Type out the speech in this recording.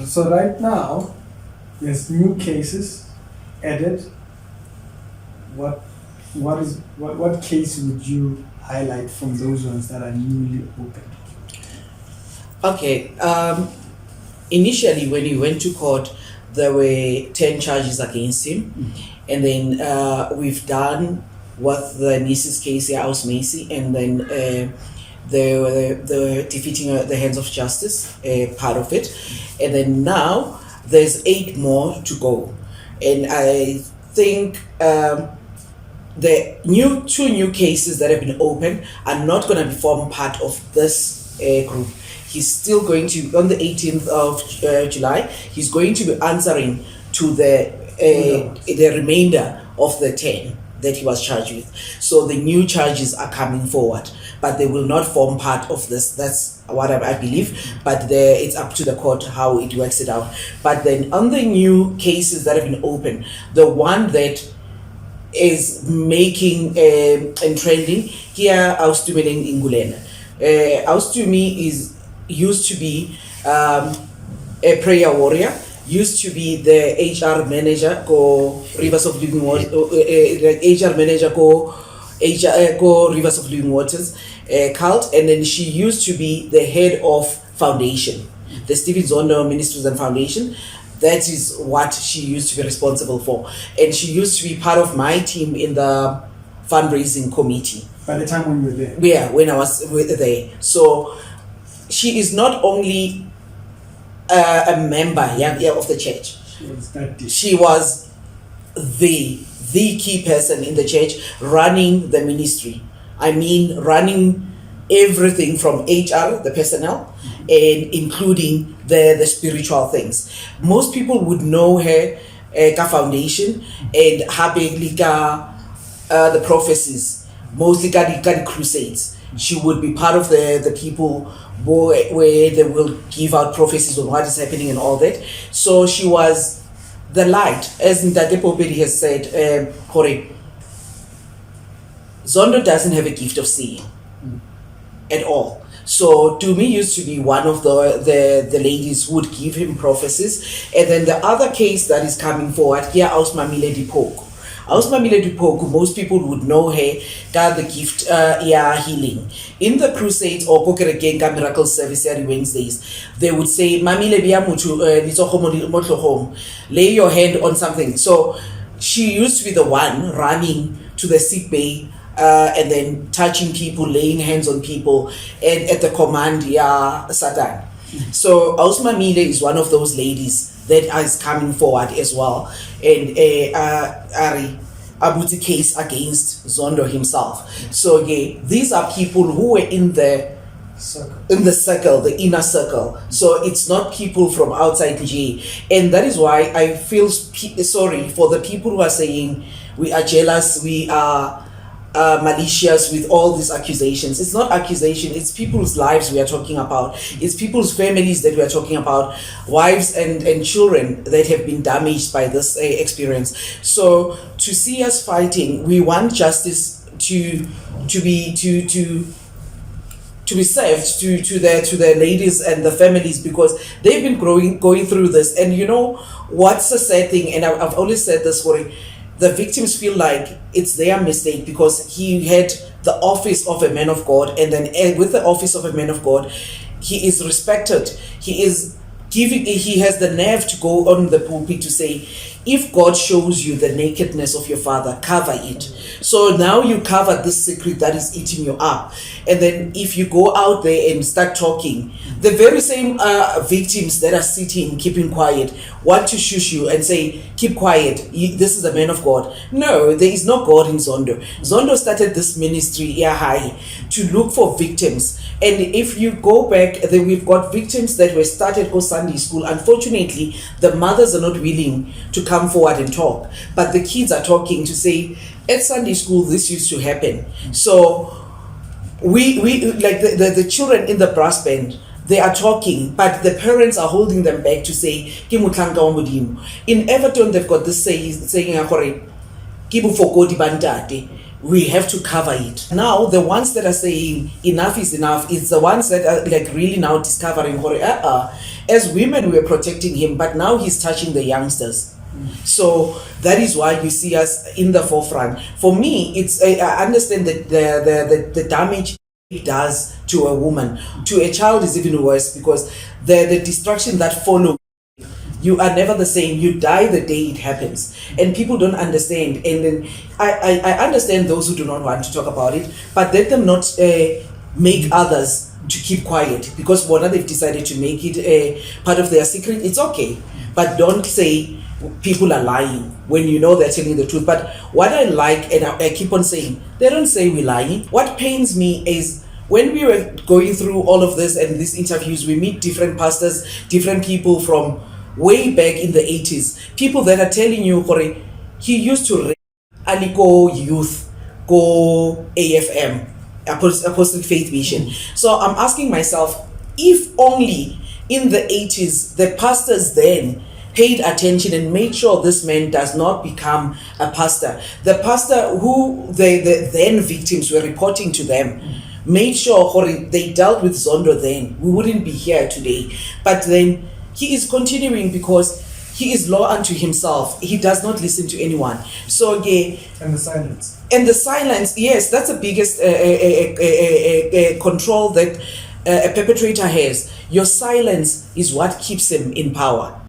So right now, there's new cases added. What case would you highlight from those ones that are newly open? Okay. Initially, when he went to court, there were 10 charges against him, and then we've done with the niece's case, House Macy, and then the defeating the hands of justice, part of it, and then now there's 8 more to go, and I think the two new cases that have been opened are not going to form part of this group. He's still going to, on the 18th of July, he's going to be answering to the remainder of the 10 that he was charged with. So the new charges are coming forward, but they will not form part of this. That's what I believe, but it's up to the court how it works it out. But then on the new cases that have been opened, the one that is making and trending here, Austumelen Ingulena. Austumi used to be a prayer warrior, used to be the HR manager go Rivers of Living Waters, HR manager go Rivers of Living Waters cult, and then she used to be the head of foundation, the Stephen ZONDO Ministries and Foundation. That is what she used to be responsible for, and she used to be part of my team in the fundraising committee. By the time when you were there? Yeah, when I was there. So she is not only a member of the church. She was the key person in the church, running the ministry. I mean, running everything from HR, the personnel, and including the spiritual things. Most people would know her ka foundation and the prophecies, mostly the crusades. She would be part of the people where they will give out prophecies on what is happening and all that. So she was the light, as Ntate Poopedi has said. Zondo doesn't have a gift of seeing at all. So Tumi used to be one of the ladies who would give him prophecies. And then the other case that is coming forward here, Ausmamile Dipoku. Ausmamile Dipoku, most people would know her, got the gift healing. In the crusades or Kokerekenga miracle service every Wednesdays, they would say, Mamile biamutu lay your hand on something. So she used to be the one running to the sick bay, and then touching people, laying hands on people, and at the command, Satan. So Ausmamile is one of those ladies that is coming forward as well, and Ari Abuti case against Zondo himself. So these are people who were in the circle, the inner circle. So it's not people from outside G, and that is why I feel sorry for the people who are saying we are jealous, we are malicious with all these accusations. It's not accusation, it's people's lives we are talking about. It's people's families that we are talking about, wives and children that have been damaged by this experience. So to see us fighting, we want justice to be served to the ladies and the families, because they've been going through this. And you know what's the sad thing, and I've always said this, for the victims feel like it's their mistake because he had the office of a man of God, and then with the office of a man of God, he is respected. He has the nerve to go on the pulpit to say, if God shows you the nakedness of your father, cover it. So now you cover this secret that is eating you up. And then if you go out there and start talking, the very same victims that are sitting, keeping quiet, want to shush you and say, keep quiet, this is a man of God. No, there is no God in Zondo. Zondo started this ministry to look for victims. And if you go back, then we've got victims that were started go Sunday school. Unfortunately, the mothers are not willing to come forward and talk, but the kids are talking to say, at Sunday school this used to happen. So we like the children in the brass band, they are talking, but the parents are holding them back to say, in Everton they've got this saying, we have to cover it. Now, the ones that are saying enough is enough, it's the ones that are like really now discovering, as women, we are protecting him, but now he's touching the youngsters. So that is why you see us in the forefront. For me, it's I understand that the damage it does to a woman. To a child is even worse, because the destruction that follows, you are never the same. You die the day it happens, and people don't understand. And then I understand those who do not want to talk about it, but let them not make others to keep quiet, because whether they've decided to make it part of their secret, it's okay. But don't say people are lying when you know they're telling the truth. But what I like, and I keep on saying, they don't say we're lying. What pains me is when we were going through all of this and these interviews, we meet different pastors, different people from way back in the 80s, people that are telling you, Kore, he used to rape Aliko youth, go AFM, Apostolic Faith Mission. So I'm asking myself, if only in the 80s, the pastors then paid attention and made sure this man does not become a pastor. The pastor who the then victims were reporting to them, made sure they dealt with Zondo then, we wouldn't be here today. But then he is continuing because he is law unto himself. He does not listen to anyone. So and the silence. And the silence, yes, that's the biggest control that a perpetrator has. Your silence is what keeps him in power.